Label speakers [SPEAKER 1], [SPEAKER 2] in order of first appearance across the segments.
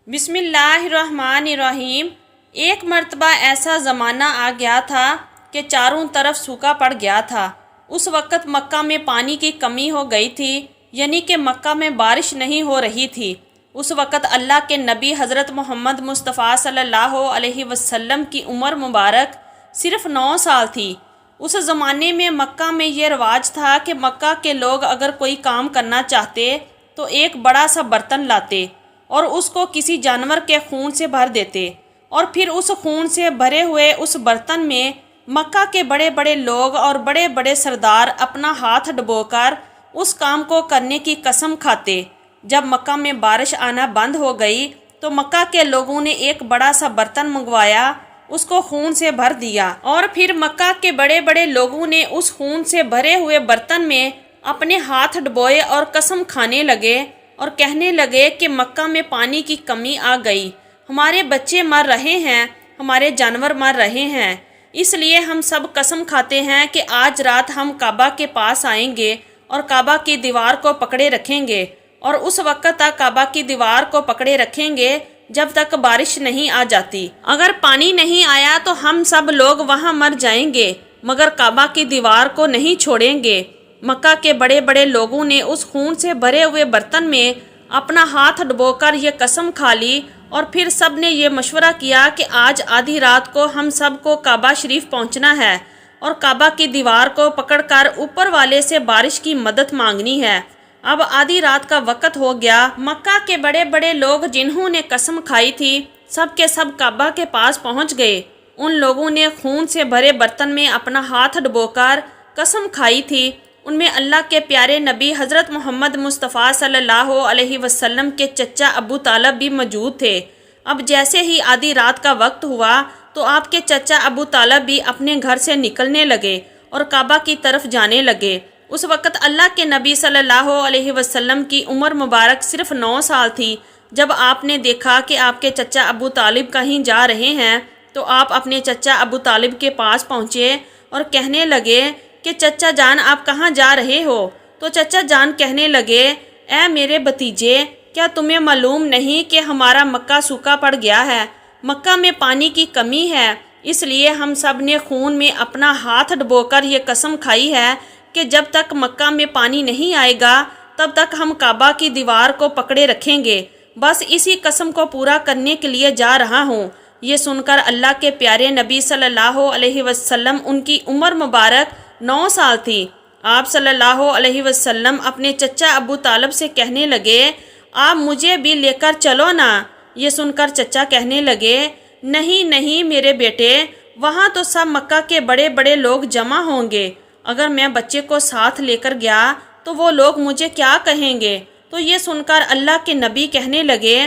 [SPEAKER 1] بسم اللہ الرحمن الرحیم۔ ایک مرتبہ ایسا زمانہ آ گیا تھا کہ چاروں طرف سوکھا پڑ گیا تھا۔ اس وقت مکہ میں پانی کی کمی ہو گئی تھی، یعنی کہ مکہ میں بارش نہیں ہو رہی تھی۔ اس وقت اللہ کے نبی حضرت محمد مصطفیٰ صلی اللہ علیہ وسلم کی عمر مبارک صرف 9 سال تھی۔ اس زمانے میں مکہ میں یہ رواج تھا کہ مکہ کے لوگ اگر کوئی کام کرنا چاہتے تو ایک بڑا سا برتن لاتے اور اس کو کسی جانور کے خون سے بھر دیتے، اور پھر اس خون سے بھرے ہوئے اس برتن میں مکہ کے بڑے بڑے لوگ اور بڑے بڑے سردار اپنا ہاتھ ڈبو کر اس کام کو کرنے کی قسم کھاتے۔ جب مکہ میں بارش آنا بند ہو گئی تو مکہ کے لوگوں نے ایک بڑا سا برتن منگوایا، اس کو خون سے بھر دیا، اور پھر مکہ کے بڑے بڑے لوگوں نے اس خون سے بھرے ہوئے برتن میں اپنے ہاتھ ڈبوئے اور قسم کھانے لگے اور کہنے لگے کہ مکہ میں پانی کی کمی آ گئی، ہمارے بچے مر رہے ہیں، ہمارے جانور مر رہے ہیں، اس لیے ہم سب قسم کھاتے ہیں کہ آج رات ہم کعبہ کے پاس آئیں گے اور کعبہ کی دیوار کو پکڑے رکھیں گے، اور اس وقت تک کعبہ کی دیوار کو پکڑے رکھیں گے جب تک بارش نہیں آ جاتی۔ اگر پانی نہیں آیا تو ہم سب لوگ وہاں مر جائیں گے، مگر کعبہ کی دیوار کو نہیں چھوڑیں گے۔ مکہ کے بڑے بڑے لوگوں نے اس خون سے بھرے ہوئے برتن میں اپنا ہاتھ ڈبو کر یہ قسم کھا لی، اور پھر سب نے یہ مشورہ کیا کہ آج آدھی رات کو ہم سب کو کعبہ شریف پہنچنا ہے اور کعبہ کی دیوار کو پکڑ کر اوپر والے سے بارش کی مدد مانگنی ہے۔ اب آدھی رات کا وقت ہو گیا۔ مکہ کے بڑے بڑے لوگ جنہوں نے قسم کھائی تھی سب کے سب کعبہ کے پاس پہنچ گئے۔ ان لوگوں نے خون سے بھرے برتن میں اپنا ہاتھ ڈبو کر قسم کھائی تھی۔ ان میں اللہ کے پیارے نبی حضرت محمد مصطفیٰ صلی اللہ علیہ وسلم کے چچا ابو طالب بھی موجود تھے۔ اب جیسے ہی آدھی رات کا وقت ہوا تو آپ کے چچا ابو طالب بھی اپنے گھر سے نکلنے لگے اور کعبہ کی طرف جانے لگے۔ اس وقت اللہ کے نبی صلی اللہ علیہ وسلم کی عمر مبارک صرف 9 سال تھی۔ جب آپ نے دیکھا کہ آپ کے چچا ابو طالب کہیں جا رہے ہیں تو آپ اپنے چچا ابو طالب کے پاس پہنچے اور کہنے لگے کہ چچا جان آپ کہاں جا رہے ہو؟ تو چچا جان کہنے لگے، اے میرے بھتیجے، کیا تمہیں معلوم نہیں کہ ہمارا مکہ سوکھا پڑ گیا ہے؟ مکہ میں پانی کی کمی ہے، اس لیے ہم سب نے خون میں اپنا ہاتھ ڈبو کر یہ قسم کھائی ہے کہ جب تک مکہ میں پانی نہیں آئے گا تب تک ہم کعبہ کی دیوار کو پکڑے رکھیں گے۔ بس اسی قسم کو پورا کرنے کے لیے جا رہا ہوں۔ یہ سن کر اللہ کے پیارے نبی صلی اللہ علیہ وسلم، ان کی عمر مبارک 9 سال تھی۔ آپ صلی اللہ علیہ وسلم اپنے چچا ابو طالب سے کہنے لگے، آپ مجھے بھی لے کر چلو نا۔ یہ سن کر چچا کہنے لگے، نہیں نہیں میرے بیٹے، وہاں تو سب مکہ کے بڑے بڑے لوگ جمع ہوں گے، اگر میں بچے کو ساتھ لے کر گیا تو وہ لوگ مجھے کیا کہیں گے؟ تو یہ سن کر اللہ کے نبی کہنے لگے،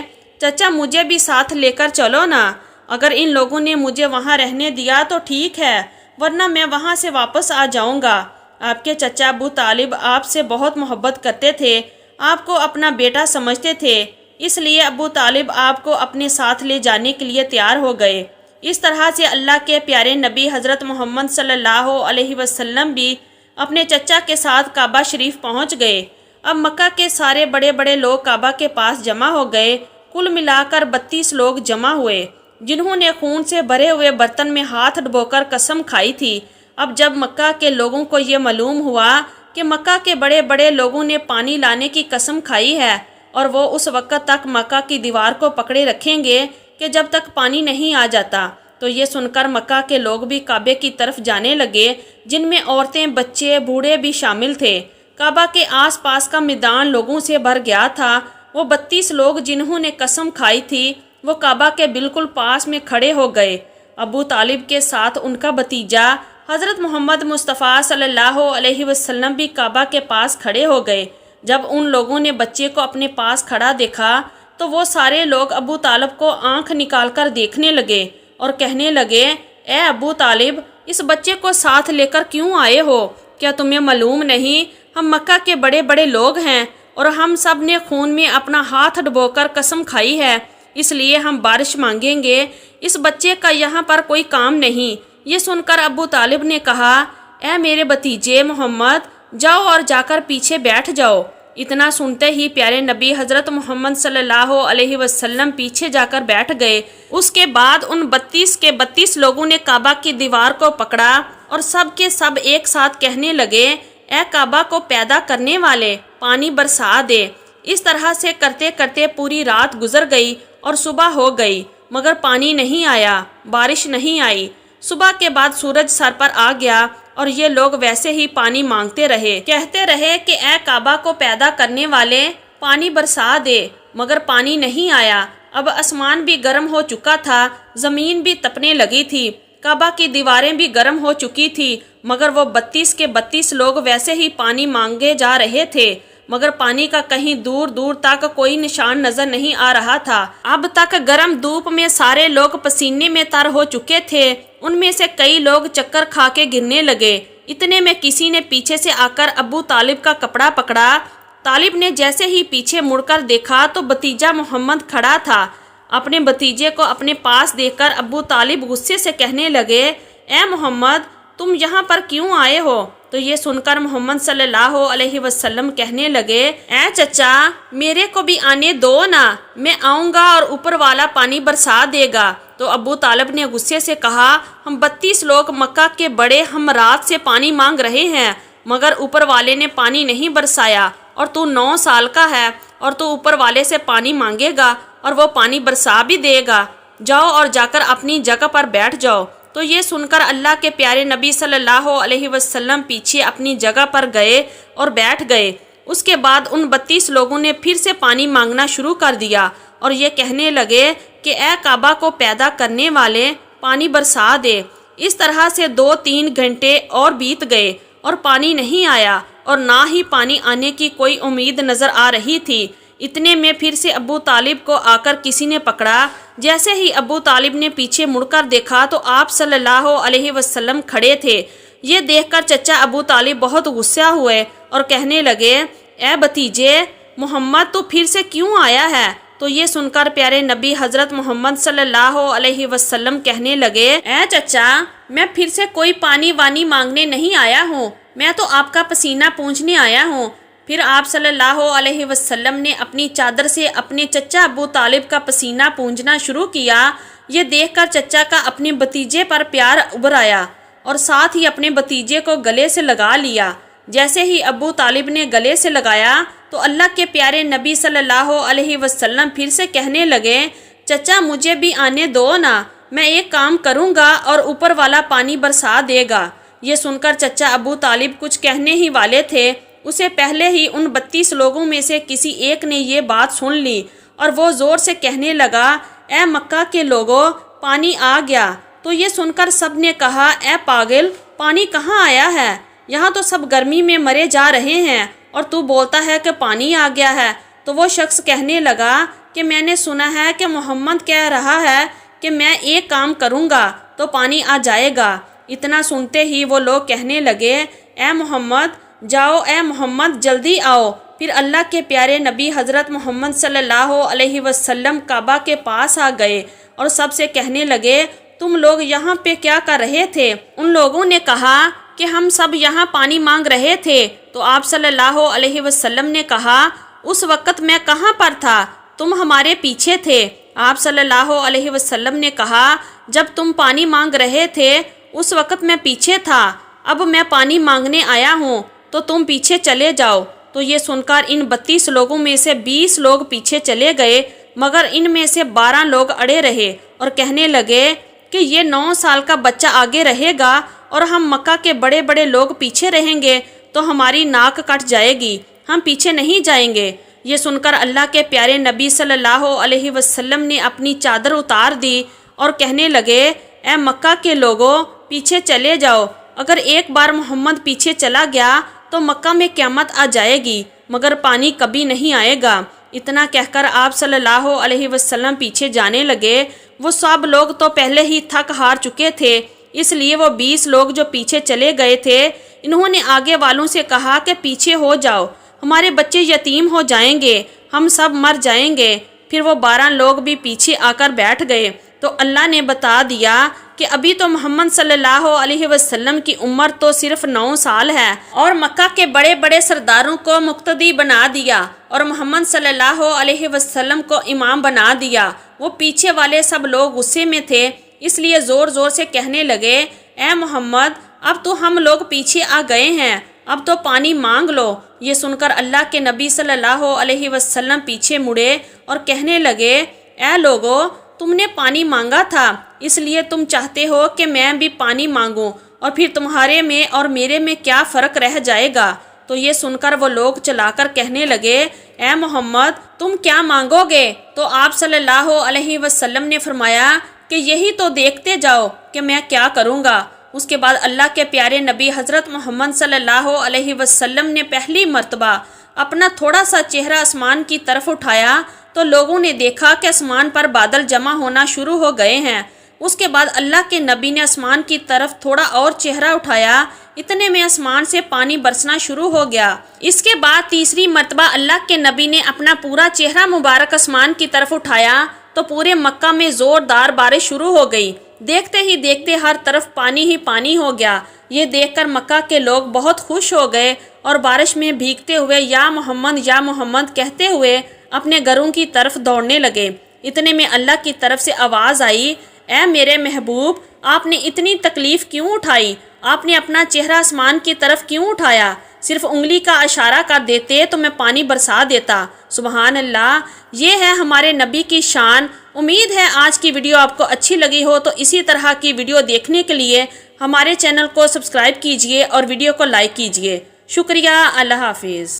[SPEAKER 1] چچا مجھے بھی ساتھ لے کر چلو نا، اگر ان لوگوں نے مجھے وہاں رہنے دیا تو ٹھیک ہے، ورنہ میں وہاں سے واپس آ جاؤں گا۔ آپ کے چچا ابو طالب آپ سے بہت محبت کرتے تھے، آپ کو اپنا بیٹا سمجھتے تھے، اس لیے ابو طالب آپ کو اپنے ساتھ لے جانے کے لیے تیار ہو گئے۔ اس طرح سے اللہ کے پیارے نبی حضرت محمد صلی اللہ علیہ وسلم بھی اپنے چچا کے ساتھ کعبہ شریف پہنچ گئے۔ اب مکہ کے سارے بڑے بڑے لوگ کعبہ کے پاس جمع ہو گئے۔ کل ملا کر 32 لوگ جمع ہوئے جنہوں نے خون سے بھرے ہوئے برتن میں ہاتھ ڈبو کر قسم کھائی تھی۔ اب جب مکہ کے لوگوں کو یہ معلوم ہوا کہ مکہ کے بڑے بڑے لوگوں نے پانی لانے کی قسم کھائی ہے اور وہ اس وقت تک مکہ کی دیوار کو پکڑے رکھیں گے کہ جب تک پانی نہیں آ جاتا، تو یہ سن کر مکہ کے لوگ بھی کعبے کی طرف جانے لگے، جن میں عورتیں، بچے، بوڑھے بھی شامل تھے۔ کعبہ کے آس پاس کا میدان لوگوں سے بھر گیا تھا۔ وہ 32 لوگ جنہوں نے قسم کھائی تھی وہ کعبہ کے بالکل پاس میں کھڑے ہو گئے۔ ابو طالب کے ساتھ ان کا بھتیجا حضرت محمد مصطفیٰ صلی اللہ علیہ وسلم بھی کعبہ کے پاس کھڑے ہو گئے۔ جب ان لوگوں نے بچے کو اپنے پاس کھڑا دیکھا تو وہ سارے لوگ ابو طالب کو آنکھ نکال کر دیکھنے لگے اور کہنے لگے، اے ابو طالب، اس بچے کو ساتھ لے کر کیوں آئے ہو؟ کیا تمہیں معلوم نہیں ہم مکہ کے بڑے بڑے لوگ ہیں اور ہم سب نے خون میں اپنا ہاتھ ڈبو کر قسم کھائی ہے، اس لیے ہم بارش مانگیں گے، اس بچے کا یہاں پر کوئی کام نہیں۔ یہ سن کر ابو طالب نے کہا، اے میرے بھتیجے محمد، جاؤ اور جا کر پیچھے بیٹھ جاؤ، اتنا سنتے ہی پیارے نبی حضرت محمد صلی اللہ علیہ وسلم پیچھے جا کر بیٹھ گئے۔ اس کے بعد ان 32 کے 32 لوگوں نے کعبہ کی دیوار کو پکڑا اور سب کے سب ایک ساتھ کہنے لگے، اے کعبہ کو پیدا کرنے والے، پانی برسا دے۔ اس طرح سے کرتے کرتے پوری رات گزر گئی اور صبح ہو گئی، مگر پانی نہیں آیا، بارش نہیں آئی۔ صبح کے بعد سورج سر پر آ گیا اور یہ لوگ ویسے ہی پانی مانگتے رہے، کہتے رہے کہ اے کعبہ کو پیدا کرنے والے، پانی برسا دے، مگر پانی نہیں آیا۔ اب آسمان بھی گرم ہو چکا تھا، زمین بھی تپنے لگی تھی، کعبہ کی دیواریں بھی گرم ہو چکی تھی، مگر وہ 32 کے 32 لوگ ویسے ہی پانی مانگے جا رہے تھے، مگر پانی کا کہیں دور دور تک کوئی نشان نظر نہیں آ رہا تھا۔ اب تک گرم دھوپ میں سارے لوگ پسینے میں تر ہو چکے تھے، ان میں سے کئی لوگ چکر کھا کے گرنے لگے۔ اتنے میں کسی نے پیچھے سے آ کر ابو طالب کا کپڑا پکڑا۔ طالب نے جیسے ہی پیچھے مڑ کر دیکھا تو بھتیجا محمد کھڑا تھا۔ اپنے بھتیجے کو اپنے پاس دیکھ کر ابو طالب غصے سے کہنے لگے، اے محمد، تم یہاں پر کیوں آئے ہو؟ تو یہ سن کر محمد صلی اللہ علیہ وسلم کہنے لگے، اے چچا، میرے کو بھی آنے دو نا، میں آؤں گا اور اوپر والا پانی برسا دے گا۔ تو ابو طالب نے غصے سے کہا، ہم 32 لوگ مکہ کے بڑے، ہم رات سے پانی مانگ رہے ہیں، مگر اوپر والے نے پانی نہیں برسایا، اور تو 9 سال کا ہے اور تو اوپر والے سے پانی مانگے گا اور وہ پانی برسا بھی دے گا، جاؤ اور جا کر اپنی جگہ پر بیٹھ جاؤ۔ تو یہ سن کر اللہ کے پیارے نبی صلی اللہ علیہ وسلم پیچھے اپنی جگہ پر گئے اور بیٹھ گئے۔ اس کے بعد ان 32 لوگوں نے پھر سے پانی مانگنا شروع کر دیا اور یہ کہنے لگے کہ اے کعبہ کو پیدا کرنے والے، پانی برسا دے۔ اس طرح سے 2-3 گھنٹے اور بیت گئے اور پانی نہیں آیا اور نہ ہی پانی آنے کی کوئی امید نظر آ رہی تھی۔ اتنے میں پھر سے ابو طالب کو آ کر کسی نے پکڑا۔ جیسے ہی ابو طالب نے پیچھے مڑ کر دیکھا تو آپ صلی اللہ علیہ وسلم کھڑے تھے۔ یہ دیکھ کر چچا ابو طالب بہت غصہ ہوئے اور کہنے لگے، اے بھتیجے محمد، تو پھر سے کیوں آیا ہے؟ تو یہ سن کر پیارے نبی حضرت محمد صلی اللہ علیہ وسلم کہنے لگے، اے چچا، میں پھر سے کوئی پانی وانی مانگنے نہیں آیا ہوں، میں تو آپ کا پسینہ پونچھنے آیا ہوں۔ پھر آپ صلی اللہ علیہ وسلم نے اپنی چادر سے اپنے چچا ابو طالب کا پسینہ پونجنا شروع کیا۔ یہ دیکھ کر چچا کا اپنے بھتیجے پر پیار ابھر آیا اور ساتھ ہی اپنے بھتیجے کو گلے سے لگا لیا۔ جیسے ہی ابو طالب نے گلے سے لگایا تو اللہ کے پیارے نبی صلی اللہ علیہ وسلم پھر سے کہنے لگے، چچا مجھے بھی آنے دو نا، میں ایک کام کروں گا اور اوپر والا پانی برسا دے گا۔ یہ سن کر چچا ابو طالب کچھ کہنے ہی والے تھے، اسے پہلے ہی ان 32 لوگوں میں سے کسی ایک نے یہ بات سن لی اور وہ زور سے کہنے لگا، اے مکہ کے لوگوں، پانی آ گیا۔ تو یہ سن کر سب نے کہا، اے پاگل، پانی کہاں آیا ہے؟ یہاں تو سب گرمی میں مرے جا رہے ہیں اور تو بولتا ہے کہ پانی آ گیا ہے۔ تو وہ شخص کہنے لگا کہ میں نے سنا ہے کہ محمد کہہ رہا ہے کہ میں ایک کام کروں گا تو پانی آ جائے گا۔ اتنا سنتے ہی وہ لوگ کہنے لگے، اے محمد جاؤ، اے محمد جلدی آؤ۔ پھر اللہ کے پیارے نبی حضرت محمد صلی اللہ علیہ وسلم کعبہ کے پاس آ گئے اور سب سے کہنے لگے، تم لوگ یہاں پہ کیا کر رہے تھے؟ ان لوگوں نے کہا کہ ہم سب یہاں پانی مانگ رہے تھے۔ تو آپ صلی اللہ علیہ وسلم نے کہا، اس وقت میں کہاں پر تھا؟ تم ہمارے پیچھے تھے۔ آپ صلی اللہ علیہ وسلم نے کہا، جب تم پانی مانگ رہے تھے اس وقت میں پیچھے تھا، اب میں پانی مانگنے آیا ہوں تو تم پیچھے چلے جاؤ۔ تو یہ سن کر ان 32 لوگوں میں سے 20 لوگ پیچھے چلے گئے، مگر ان میں سے 12 لوگ اڑے رہے اور کہنے لگے کہ یہ 9 سال کا بچہ آگے رہے گا اور ہم مکہ کے بڑے بڑے لوگ پیچھے رہیں گے تو ہماری ناک کٹ جائے گی، ہم پیچھے نہیں جائیں گے۔ یہ سن کر اللہ کے پیارے نبی صلی اللہ علیہ وسلم نے اپنی چادر اتار دی اور کہنے لگے، اے مکہ کے لوگوں، پیچھے چلے جاؤ۔ اگر ایک بار محمد پیچھے چلا گیا تو مکہ میں قیامت آ جائے گی، مگر پانی کبھی نہیں آئے گا۔ اتنا کہہ کر آپ صلی اللہ علیہ وسلم پیچھے جانے لگے۔ وہ سب لوگ تو پہلے ہی تھک ہار چکے تھے، اس لیے وہ 20 لوگ جو پیچھے چلے گئے تھے، انہوں نے آگے والوں سے کہا کہ پیچھے ہو جاؤ، ہمارے بچے یتیم ہو جائیں گے، ہم سب مر جائیں گے۔ پھر وہ 12 لوگ بھی پیچھے آ کر بیٹھ گئے۔ تو اللہ نے بتا دیا کہ ابھی تو محمد صلی اللہ علیہ وسلم کی عمر تو صرف 9 سال ہے اور مکہ کے بڑے بڑے سرداروں کو مقتدی بنا دیا اور محمد صلی اللہ علیہ وسلم کو امام بنا دیا۔ وہ پیچھے والے سب لوگ غصے میں تھے، اس لیے زور زور سے کہنے لگے، اے محمد اب تو ہم لوگ پیچھے آ گئے ہیں، اب تو پانی مانگ لو۔ یہ سن کر اللہ کے نبی صلی اللہ علیہ وسلم پیچھے مڑے اور کہنے لگے، اے لوگو تم نے پانی مانگا تھا، اس لیے تم چاہتے ہو کہ میں بھی پانی مانگوں، اور پھر تمہارے میں اور میرے میں کیا فرق رہ جائے گا؟ تو یہ سن کر وہ لوگ چلا کر کہنے لگے، اے محمد تم کیا مانگو گے؟ تو آپ صلی اللہ علیہ وسلم نے فرمایا کہ یہی تو دیکھتے جاؤ کہ میں کیا کروں گا۔ اس کے بعد اللہ کے پیارے نبی حضرت محمد صلی اللہ علیہ وسلم نے پہلی مرتبہ اپنا تھوڑا سا چہرہ آسمان کی طرف اٹھایا تو لوگوں نے دیکھا کہ آسمان پر بادل جمع ہونا شروع ہو گئے ہیں۔ اس کے بعد اللہ کے نبی نے آسمان کی طرف تھوڑا اور چہرہ اٹھایا، اتنے میں آسمان سے پانی برسنا شروع ہو گیا۔ اس کے بعد تیسری مرتبہ اللہ کے نبی نے اپنا پورا چہرہ مبارک آسمان کی طرف اٹھایا تو پورے مکہ میں زوردار بارش شروع ہو گئی۔ دیکھتے ہی دیکھتے ہر طرف پانی ہی پانی ہو گیا۔ یہ دیکھ کر مکہ کے لوگ بہت خوش ہو گئے اور بارش میں بھیگتے ہوئے یا محمد کہتے ہوئے اپنے گھروں کی طرف دوڑنے لگے۔ اتنے میں اللہ کی طرف سے آواز آئی، اے میرے محبوب آپ نے اتنی تکلیف کیوں اٹھائی؟ آپ نے اپنا چہرہ آسمان کی طرف کیوں اٹھایا؟ صرف انگلی کا اشارہ کر دیتے تو میں پانی برسا دیتا۔ سبحان اللہ، یہ ہے ہمارے نبی کی شان۔ امید ہے آج کی ویڈیو آپ کو اچھی لگی ہو، تو اسی طرح کی ویڈیو دیکھنے کے لیے ہمارے چینل کو سبسکرائب کیجئے اور ویڈیو کو لائک کیجئے۔ شکریہ، اللہ حافظ۔